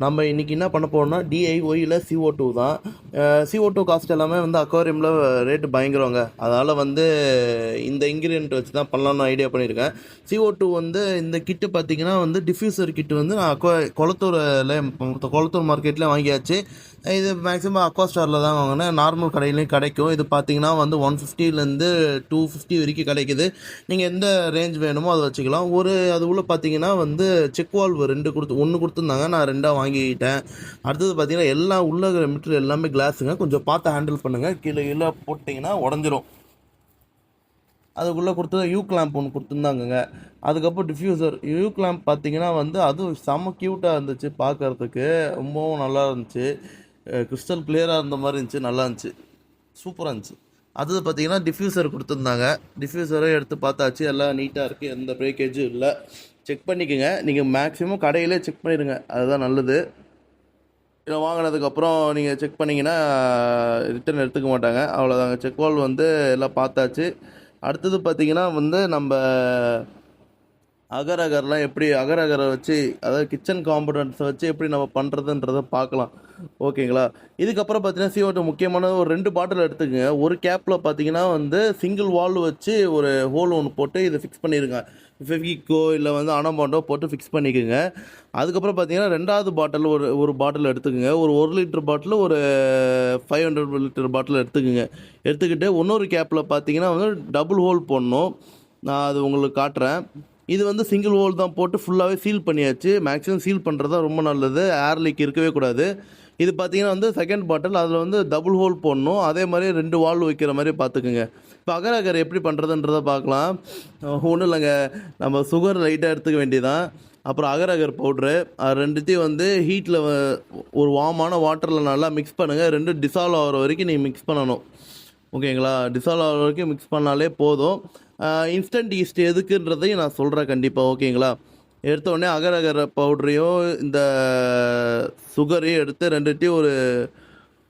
நம்ம இன்னைக்கு என்ன பண்ண போறோம்னா டிஐஒயில் CO2 தான். CO2 காஸ்ட் எல்லாமே வந்து அக்வாரியமில் ரேட்டு பயங்கரங்க. அதனால் வந்து இந்த இன்க்ரீடியன்ட் வச்சு தான் பண்ணலான்னு ஐடியா பண்ணியிருக்கேன். CO2 வந்து இந்த கிட்டு பார்த்தீங்கன்னா வந்து டிஃப்யூசர் கிட்டு வந்து நான் கொளத்தூர் மார்க்கெட்டில் வாங்கியாச்சு. இது மேக்ஸிமம் அக்வா ஸ்டாரில் தான் வாங்கினேன். நார்மல் கடையிலையும் கிடைக்கும். இது பார்த்தீங்கன்னா வந்து 150லேருந்து 250 வரைக்கும் கிடைக்குது. நீங்கள் எந்த ரேஞ்ச் வேணுமோ அதை வச்சுக்கலாம். அது உள்ள பார்த்தீங்கன்னா வந்து செக் வால்வு ஒன்று கொடுத்துருந்தாங்க, நான் 2 வாங்கிக்கிட்டேன். அடுத்தது பார்த்தீங்கன்னா எல்லாம் உள்ள மெட்டீரியல் எல்லாமே கிளாஸுங்க. கொஞ்சம் பார்த்து ஹேண்டில் பண்ணுங்கள். கீழே போட்டிங்கன்னா உடஞ்சிரும். அதுக்குள்ளே கொடுத்தது கிளாம்ப் ஒன்று கொடுத்துருந்தாங்கங்க. அதுக்கப்புறம் டிஃப்யூசர் கிளாம்ப் பார்த்தீங்கன்னா வந்து அதுவும் செம்ம க்யூட்டாக இருந்துச்சு பார்க்குறதுக்கு. ரொம்பவும் நல்லா இருந்துச்சு. கிறிஸ்டல் கிளியராக இருந்த மாதிரி இருந்துச்சு. நல்லா இருந்துச்சு, சூப்பராக இருந்துச்சு. அது பார்த்தீங்கன்னா டிஃப்யூசர் கொடுத்துருந்தாங்க. டிஃப்யூசரை எடுத்து பார்த்தாச்சு, எல்லாம் நீட்டாக இருக்குது, எந்த பிரேக்கேஜும் இல்லை. செக் பண்ணிக்கோங்க. நீங்கள் மேக்ஸிமம் கடையிலே செக் பண்ணிடுங்க, அதுதான் நல்லது. இதை வாங்கினதுக்கப்புறம் நீங்கள் செக் பண்ணிங்கன்னா ரிட்டன் எடுத்துக்க மாட்டாங்க, அவ்வளோதாங்க. செக் வால்வ் வந்து எல்லாம் பார்த்தாச்சு. அடுத்தது பார்த்திங்கன்னா வந்து நம்ம அகரகர்லாம் எப்படி அகரகரை வச்சு, அதாவது கிச்சன் காம்பனண்ட்ஸை வச்சு எப்படி நம்ம பண்ணுறதுன்றதை பார்க்கலாம், ஓகேங்களா. இதுக்கப்புறம் பார்த்தீங்கன்னா CO2 முக்கியமான ஒரு 2 பாட்டில் எடுத்துக்கங்க. ஒரு கேப்பில் பார்த்தீங்கன்னா வந்து சிங்கிள் வால்வ் வச்சு ஒரு ஹோல் ஒன்று போட்டு இதை ஃபிக்ஸ் பண்ணிடுங்க. ஃபெவிக்கோ இல்லை வந்து அனபாண்டோ போட்டு ஃபிக்ஸ் பண்ணிக்கோங்க. அதுக்கப்புறம் பார்த்தீங்கன்னா 2வது பாட்டில் ஒரு பாட்டில் எடுத்துக்கோங்க. ஒரு 1 லிட்டர் பாட்டில், ஒரு 500 லிட்டர் பாட்டில் எடுத்துக்கிட்டு இன்னொரு கேப்பில் பார்த்தீங்கன்னா வந்து டபுள் ஹோல் போடணும். நான் அது உங்களுக்கு காட்டுறேன். இது வந்து சிங்கிள் ஹோல் தான் போட்டு ஃபுல்லாகவே சீல் பண்ணியாச்சு. மேக்ஸிமம் சீல் பண்ணுறது தான் ரொம்ப நல்லது, ஏர் லீக் இருக்கவே கூடாது. இது பார்த்தீங்கன்னா வந்து செகண்ட் பாட்டில், அதில் வந்து டபுள் ஹோல் போடணும். அதே மாதிரி 2 வால்வு வைக்கிற மாதிரி பார்த்துக்குங்க. இப்போ அகர் எப்படி பண்ணுறதுன்றதை பார்க்கலாம். ஒன்றும் இல்லைங்க, நம்ம சுகர் லைட்டாக எடுத்துக்க வேண்டியதான். அப்புறம் அகர் பவுட்ரு, அது 2த்தையும் வந்து ஹீட்டில் ஒரு வார்மான வாட்டரில் நல்லா மிக்ஸ் பண்ணுங்கள். 2 டிசால்வ் ஆகிற வரைக்கும் நீங்கள் மிக்ஸ் பண்ணணும், ஓகேங்களா. டிசால்வ் ஆகிற வரைக்கும் மிக்ஸ் பண்ணாலே போதும். இன்ஸ்டன்ட் ஈஸ்ட் எதுக்குன்றதையும் நான் சொல்கிறேன் கண்டிப்பாக, ஓகேங்களா. எடுத்தோடனே அகர் பவுட்ரையும் இந்த சுகரையும் எடுத்து 2த்தையும்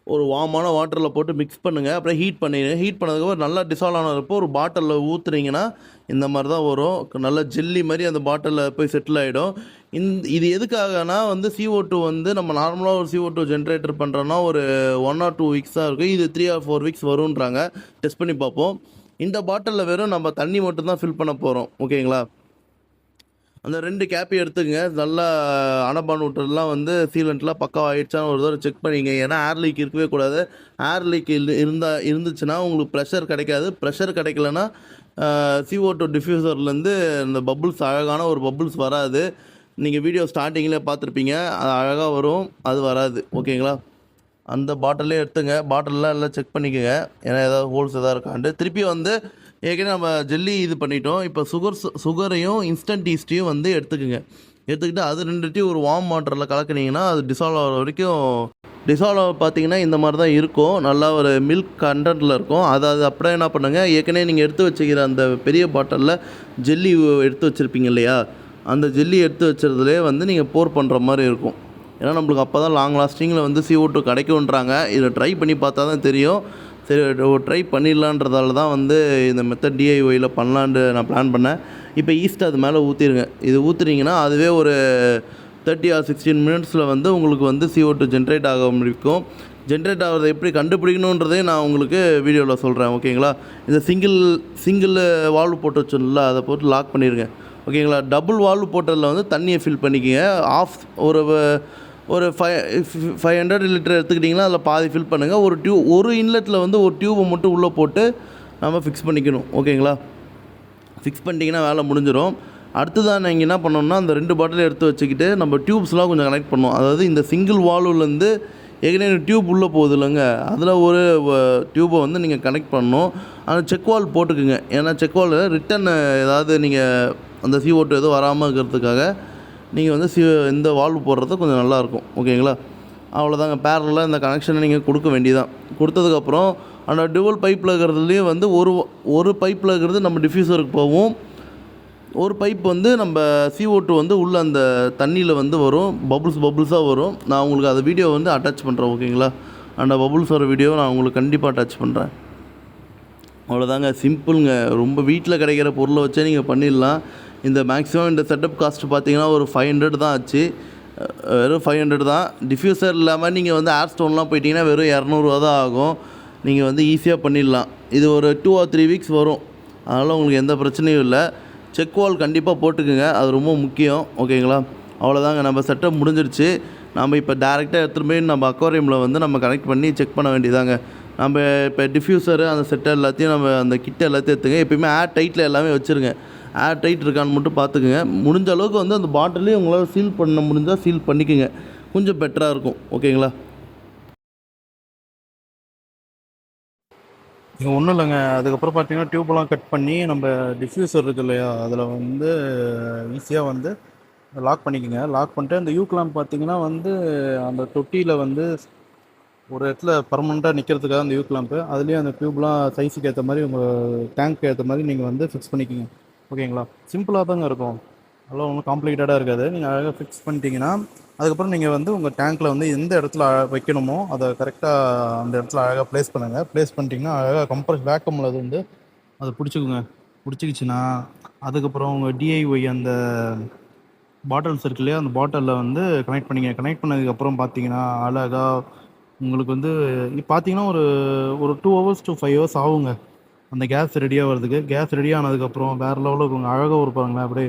ஒரு வார்மான வாட்டரில் போட்டு மிக்ஸ் பண்ணுங்கள். அப்புறம் ஹீட் பண்ணதுக்கப்புறம் நல்லா டிசால்வ் ஆனப்போ ஒரு பாட்டிலில் ஊற்றுனீங்கன்னா இந்த மாதிரி தான் வரும். நல்லா ஜெல்லி மாதிரி அந்த பாட்டிலில் போய் செட்டில் ஆகிடும். இது எதுக்காகனா வந்து CO2 வந்து நம்ம நார்மலாக ஒரு CO2 ஜென்ரேட்டர் பண்ணுறோன்னா ஒரு 1 or 2 வீக்ஸ் தான் இருக்கும். இது 3 or 4 வீக்ஸ் வரும்ன்றாங்க. டெஸ்ட் பண்ணி பார்ப்போம். இந்த பாட்டிலில் வெறும் நம்ம தண்ணி மட்டும் தான் ஃபில் பண்ண போகிறோம், ஓகேங்களா. அந்த 2 கேப்பையும் எடுத்துக்கங்க. நல்லா அனபான் விட்டுலாம் வந்து சீலண்ட்லாம் பக்கம் ஆகிடுச்சான்னு ஒரு தடவை செக் பண்ணிங்க. ஏன்னா ஏர் லீக் இருக்கவே கூடாது. ஏர் லீக் இருந்துச்சுன்னா உங்களுக்கு ப்ரெஷர் கிடைக்காது. ப்ரெஷர் கிடைக்கலன்னா CO2 டிஃப்யூசர்லேருந்து இந்த பபுள்ஸ், அழகான ஒரு பபுள்ஸ் வராது. நீங்கள் வீடியோ ஸ்டார்டிங்கில் பார்த்துருப்பீங்க, அது அழகாக வரும், அது வராது, ஓகேங்களா. அந்த பாட்டிலே எடுத்துங்க. பாட்டிலெலாம் எல்லாம் செக் பண்ணிக்கோங்க, ஏன்னா ஏதாவது ஹோல்ஸ் எதாவது இருக்காண்டு. திருப்பி வந்து ஏற்கனவே நம்ம ஜெல்லி இது பண்ணிட்டோம். இப்போ சுகரையும் இன்ஸ்டன்ட் ஈஸ்ட்டையும் வந்து எடுத்துக்கிட்டு அது 2த்தையும் ஒரு வார்ம் வாட்டரில் கலக்குனீங்கன்னா அது டிசால்வ் ஆகிற வரைக்கும். டிசால்வ் பார்த்தீங்கன்னா இந்த மாதிரி தான் இருக்கும், நல்லா ஒரு மில்க் கண்டென்ட்டில் இருக்கும். அது அப்படியே என்ன பண்ணுங்கள், ஏற்கனவே நீங்கள் எடுத்து வச்சுக்கிற அந்த பெரிய பாட்டிலில் ஜெல்லி எடுத்து வச்சுருப்பீங்க இல்லையா, அந்த ஜெல்லி எடுத்து வச்சுறதுலே வந்து நீங்கள் போர் பண்ணுற மாதிரி இருக்கும். ஏன்னா நம்மளுக்கு அப்போ தான் லாங் லாஸ்டிங்கில் வந்து CO2 கிடைக்குன்றாங்க. இதை ட்ரை பண்ணி பார்த்தா தான் தெரியும். சரி, ட்ரை பண்ணிடலான்றதால தான் வந்து இந்த மெத்தட் DIYயில் பண்ணலான்ட்டு நான் பிளான் பண்ணேன். இப்போ ஈஸ்ட் அது மேலே ஊற்றிடுங்க. இது ஊற்றுனீங்கன்னா அதுவே ஒரு 30 or 16 மினிட்ஸில் வந்து உங்களுக்கு வந்து CO2 ஜென்ரேட் ஆக முடிக்கும். ஜென்ரேட் ஆகிறத எப்படி கண்டுபிடிக்கணுன்றதே நான் உங்களுக்கு வீடியோவில் சொல்கிறேன், ஓகேங்களா. இந்த சிங்கிள் வால்வு போட்டு வச்சோம்ல, அதை போட்டு லாக் பண்ணிடுங்க, ஓகேங்களா. டபுள் வால்வு போட்டதில் வந்து தண்ணியை ஃபில் பண்ணிக்கங்க. ஒரு 500 லிட்டர் எடுத்துக்கிட்டிங்கன்னா அதில் பாதி ஃபில் பண்ணுங்கள். ஒரு இன்லெட்டில் வந்து ஒரு டியூபை மட்டும் உள்ளே போட்டு நம்ம ஃபிக்ஸ் பண்ணிக்கணும், ஓகேங்களா. ஃபிக்ஸ் பண்ணிட்டீங்கன்னா வேலை முடிஞ்சிடும். அடுத்ததான் நீங்கள் என்ன பண்ணோம்னா, அந்த 2 பாட்டில் எடுத்து வச்சுக்கிட்டு நம்ம டியூப்ஸ்லாம் கொஞ்சம் கனெக்ட் பண்ணோம். அதாவது இந்த சிங்கிள் வால்வுலேருந்து ஏற்கனவே டியூப் உள்ளே போகுது இல்லைங்க, அதில் ஒரு டியூப்பை வந்து நீங்கள் கனெக்ட் பண்ணணும். ஆனால் செக் வால் போட்டுக்குங்க. ஏன்னா செக் வால் ரிட்டன் ஏதாவது நீங்கள் அந்த CO2 எதுவும் வராமல் இருக்கிறதுக்காக நீங்கள் வந்து இந்த வால்வு போடுறது கொஞ்சம் நல்லாயிருக்கும், ஓகேங்களா. அவ்வளோதாங்க. பேரலாக இந்த கனெக்ஷனை நீங்கள் கொடுக்க வேண்டியதான். கொடுத்ததுக்கப்புறம் அந்த டுவல் பைப்பில் இருக்கிறதுலேயும் வந்து ஒரு பைப்பில் இருக்கிறது நம்ம டிஃப்யூசருக்கு போகும். ஒரு பைப் வந்து நம்ம CO2 வந்து உள்ளே அந்த தண்ணியில் வந்து வரும், பபுள்ஸாக வரும். நான் உங்களுக்கு அந்த வீடியோ வந்து அட்டாச் பண்ணுறேன், ஓகேங்களா. அந்த பபுள்ஸ் வர வீடியோ நான் உங்களுக்கு கண்டிப்பாக அட்டாச் பண்ணுறேன். அவ்வளோதாங்க, சிம்பிளுங்க. ரொம்ப வீட்டில் கிடைக்கிற பொருளை வச்சே நீங்கள் பண்ணிடலாம். இந்த மேக்ஸிமம் இந்த செட்டப் காஸ்ட் பார்த்தீங்கன்னா ஒரு 500 தான் ஆச்சு. வெறும் 500 தான். டிஃப்யூசர் இல்லாமல் நீங்கள் வந்து ஏர் ஸ்டோன்லாம் போயிட்டீங்கன்னா வெறும் 200 தான் ஆகும். நீங்கள் வந்து ஈஸியாக பண்ணிடலாம். இது ஒரு 2 ஆர் 3 வீக்ஸ் வரும். அதனால் உங்களுக்கு எந்த பிரச்சனையும் இல்லை. செக் வால் கண்டிப்பாக போட்டுக்குங்க. அது ரொம்ப முக்கியம். ஓகேங்களா? அவ்வளோதாங்க, நம்ம செட்டப் முடிஞ்சிருச்சு. நம்ம இப்போ டேரெக்டாக எடுத்துகிட்டு போய் நம்ம அக்வாரியமில் வந்து நம்ம கனெக்ட் பண்ணி செக் பண்ண வேண்டியதாங்க. நம்ம இப்போ டிஃப்யூசரு அந்த செட்டை எல்லாத்தையும் நம்ம அந்த கிட்ட எல்லாத்தையும் எடுத்துங்க. எப்பயுமே ஏர் டைட்டில் எல்லாமே வச்சுருங்க. ஏர் டைட் இருக்கான்னு மட்டும் பார்த்துக்குங்க. முடிஞ்ச அளவுக்கு வந்து அந்த பாட்டிலையும் உங்களால் சீல் பண்ண முடிஞ்சால் சீல் பண்ணிக்கோங்க. கொஞ்சம் பெட்டராக இருக்கும். ஓகேங்களா? இங்கே ஒன்றும் இல்லைங்க. அதுக்கப்புறம் பார்த்தீங்கன்னா டியூப்லாம் கட் பண்ணி நம்ம டிஃப்யூசர் இருக்கு இல்லையா, அதில் வந்து ஈஸியாக வந்து லாக் பண்ணிக்கோங்க. லாக் பண்ணிட்டு அந்த யூ கிளாம்ப் பார்த்தீங்கன்னா வந்து அந்த தொட்டியில் வந்து ஒரு இடத்துல பர்மனெண்ட்டாக நிற்கிறதுக்காக அந்த யூ கிளாம்ப்பு, அதுலேயும் அந்த டியூப்லாம் சைஸுக்கு ஏற்ற மாதிரி உங்கள் டேங்க்கு ஏற்ற மாதிரி நீங்கள் வந்து ஃபிக்ஸ் பண்ணிக்கோங்க. ஓகேங்களா? சிம்பிளாக தாங்க இருக்கும், அதெல்லாம் ஒன்றும் காம்ப்ளிகேட்டடாக இருக்காது. நீங்கள் அழகாக ஃபிக்ஸ் பண்ணிட்டீங்கன்னா அதுக்கப்புறம் நீங்கள் வந்து உங்கள் டேங்க்கில் வந்து எந்த இடத்துல வைக்கணுமோ அதை கரெக்டாக அந்த இடத்துல அழகாக ப்ளேஸ் பண்ணுங்கள். ப்ளேஸ் பண்ணிட்டீங்கன்னா அழகாக கம்ப்ரஸ் வேக்கமில் அது வந்து அதை பிடிச்சிக்குங்க. பிடிச்சிக்கிச்சின்னா அதுக்கப்புறம் உங்கள் டிஐஒய் அந்த பாட்டில்ஸ் இருக்கு இல்லையா, அந்த பாட்டிலில் வந்து கனெக்ட் பண்ணிங்க. கனெக்ட் பண்ணதுக்கப்புறம் பார்த்தீங்கன்னா அழகாக உங்களுக்கு வந்து பார்த்தீங்கன்னா ஒரு ஒரு 2 ஹவர்ஸ் to 5 ஹவர்ஸ் ஆகுங்க அந்த கேஸ் ரெடியாக வரதுக்கு. கேஸ் ரெடி ஆனதுக்கப்புறம் வேறு லெவலில் இருக்குங்க. அழகாக இருப்பாங்களேன், அப்படியே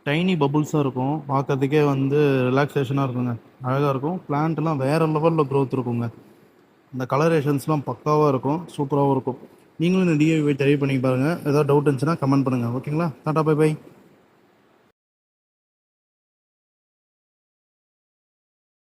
டைனி பபுள்ஸாக இருக்கும். பார்க்கறதுக்கே வந்து ரிலாக்ஸேஷனாக இருக்குங்க. அழகாக இருக்கும். பிளான்ட்லாம் வேறு லெவலில் க்ரோத் இருக்குங்க. இந்த கலரேஷன்ஸ்லாம் பக்காவாக இருக்கும். சூப்பராகவும் இருக்கும். நீங்களும் இந்த டிஐஒய் ட்ரை பண்ணி பாருங்கள். ஏதாவது டவுட் இருந்துச்சுன்னா கமெண்ட் பண்ணுங்கள். ஓகேங்களா? டாடா, பை பை.